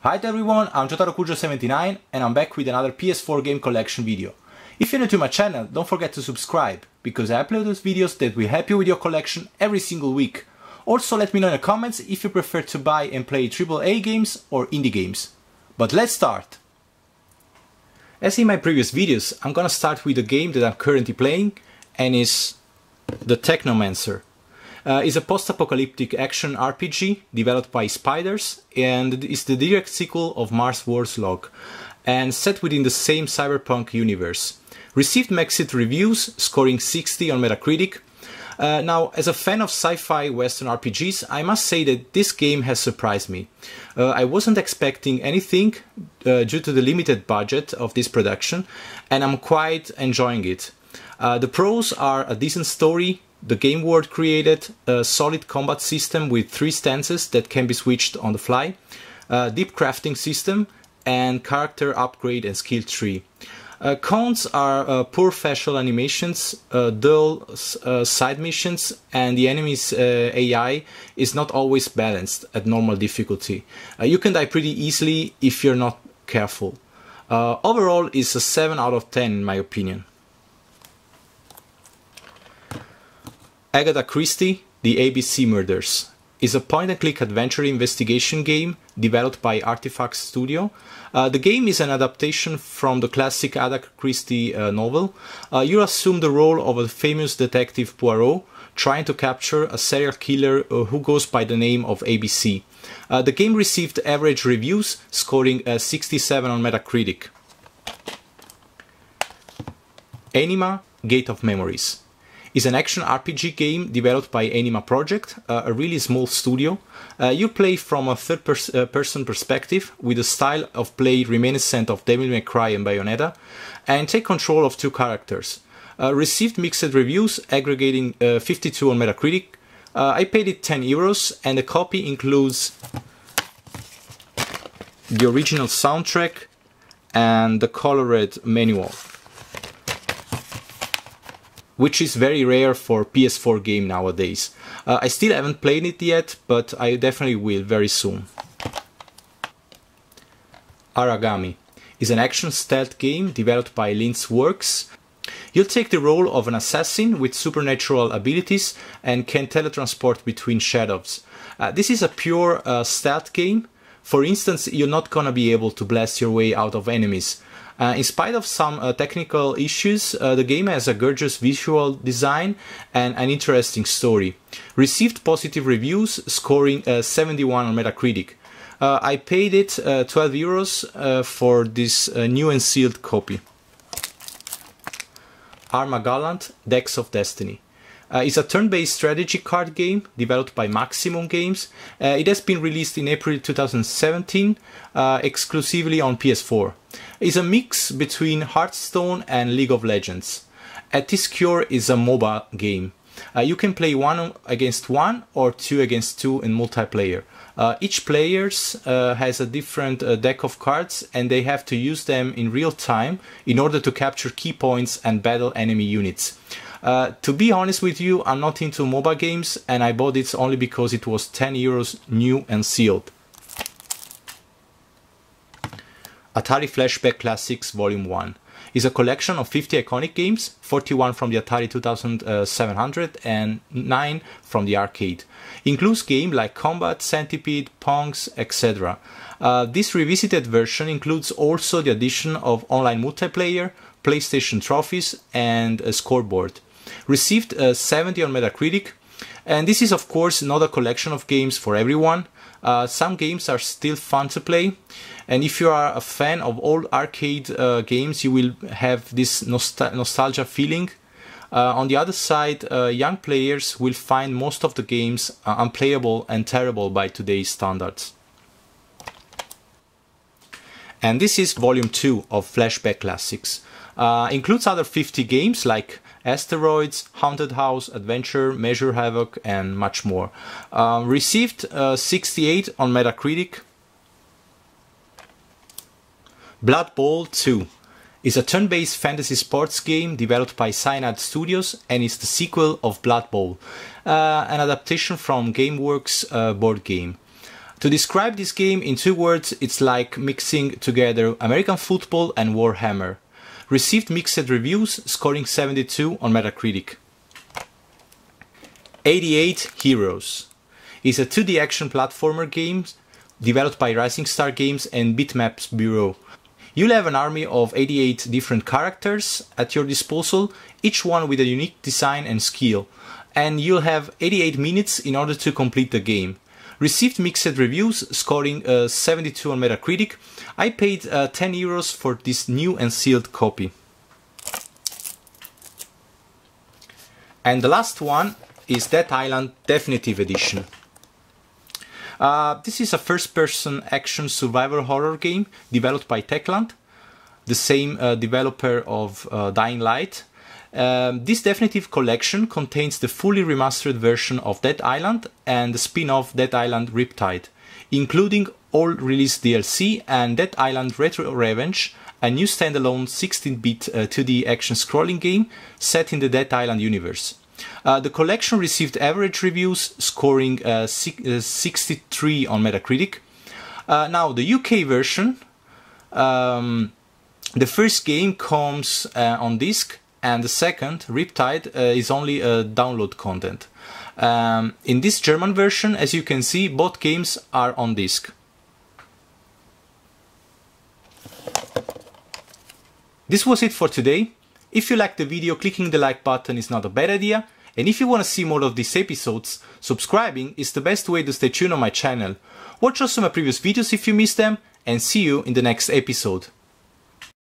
Hi everyone, I'm Jotaro79 and I'm back with another PS4 Game Collection video. If you're new to my channel, don't forget to subscribe, because I upload those videos that will help you with your collection every single week. Also let me know in the comments if you prefer to buy and play AAA games or indie games. But let's start! As in my previous videos, I'm gonna start with a game that I'm currently playing, and is the Technomancer. It's a post-apocalyptic action RPG developed by Spiders, and it's the direct sequel of Mars Wars Log, and set within the same cyberpunk universe. Received mixed reviews, scoring 60 on Metacritic. Now, as a fan of sci-fi Western RPGs, I must say that this game has surprised me. I wasn't expecting anything due to the limited budget of this production, and I'm quite enjoying it. The pros are a decent story, the game world created, a solid combat system with 3 stances that can be switched on the fly, a deep crafting system, and character upgrade and skill tree. Cons are poor facial animations, dull side missions, and the enemy's AI is not always balanced at normal difficulty. You can die pretty easily if you're not careful. Overall, it's a 7 out of 10 in my opinion. Agatha Christie, The ABC Murders, is a point-and-click adventure investigation game developed by Artifact Studio. The game is an adaptation from the classic Agatha Christie novel. You assume the role of a famous detective Poirot, trying to capture a serial killer who goes by the name of ABC. The game received average reviews, scoring 67 on Metacritic. Anima, Gate of Memories is an action RPG game developed by Anima Project, a really small studio. You play from a third-person perspective with a style of play reminiscent of Devil May Cry and Bayonetta, and take control of 2 characters. Received mixed reviews, aggregating 52 on Metacritic. I paid it €10, and the copy includes the original soundtrack and the colored manual, which is very rare for PS4 game nowadays. I still haven't played it yet, but I definitely will very soon. Origami is an action stealth game developed by Lynx Works. You'll take the role of an assassin with supernatural abilities and can teletransport between shadows. This is a pure stealth game. For instance, you're not gonna be able to blast your way out of enemies. In spite of some technical issues, the game has a gorgeous visual design and an interesting story. Received positive reviews, scoring 71 on Metacritic. I paid it €12 for this new and sealed copy. Armagallant, Decks of Destiny. It's a turn-based strategy card game developed by Maximum Games. It has been released in April 2017, exclusively on PS4. It's a mix between Hearthstone and League of Legends. At its core is a MOBA game. You can play 1 against 1 or 2 against 2 in multiplayer. Each player has a different deck of cards, and they have to use them in real time in order to capture key points and battle enemy units. To be honest with you, I'm not into MOBA games, and I bought it only because it was €10 new and sealed. Atari Flashback Classics Volume 1 is a collection of 50 iconic games, 41 from the Atari 2700 and 9 from the arcade. Includes games like Combat, Centipede, Pongs, etc. This revisited version includes also the addition of online multiplayer, PlayStation trophies, and a scoreboard. Received 70 on Metacritic, and this is of course not a collection of games for everyone. Some games are still fun to play, and if you are a fan of old arcade games, you will have this nostalgia feeling. On the other side, young players will find most of the games unplayable and terrible by today's standards. And this is Volume 2 of Flashback Classics. Includes other 50 games like Asteroids, Haunted House, Adventure, Measure Havoc, and much more. Received 68 on Metacritic. Blood Bowl 2 is a turn-based fantasy sports game developed by Cyanide Studios, and is the sequel of Blood Bowl, an adaptation from GameWorks board game. To describe this game in 2 words, it's like mixing together American football and Warhammer. Received mixed reviews, scoring 72 on Metacritic. 88 Heroes is a 2D action platformer game developed by Rising Star Games and Bitmaps Bureau. You'll have an army of 88 different characters at your disposal, each one with a unique design and skill, and you'll have 88 minutes in order to complete the game. Received mixed reviews, scoring 72 on Metacritic. I paid €10 for this new and sealed copy. And the last one is Dead Island Definitive Edition. This is a first-person action survival horror game developed by Techland, the same developer of Dying Light. This definitive collection contains the fully remastered version of Dead Island and the spin-off Dead Island Riptide, including all released DLC and Dead Island Retro Revenge, a new standalone 16-bit 2D action scrolling game set in the Dead Island universe. The collection received average reviews, scoring 63 on Metacritic. Now, the UK version, the first game comes on disc, and the second, Riptide, is only download content. In this German version, as you can see, both games are on disc. This was it for today. If you liked the video, clicking the like button is not a bad idea. And if you want to see more of these episodes, subscribing is the best way to stay tuned on my channel. Watch also my previous videos if you missed them, and see you in the next episode.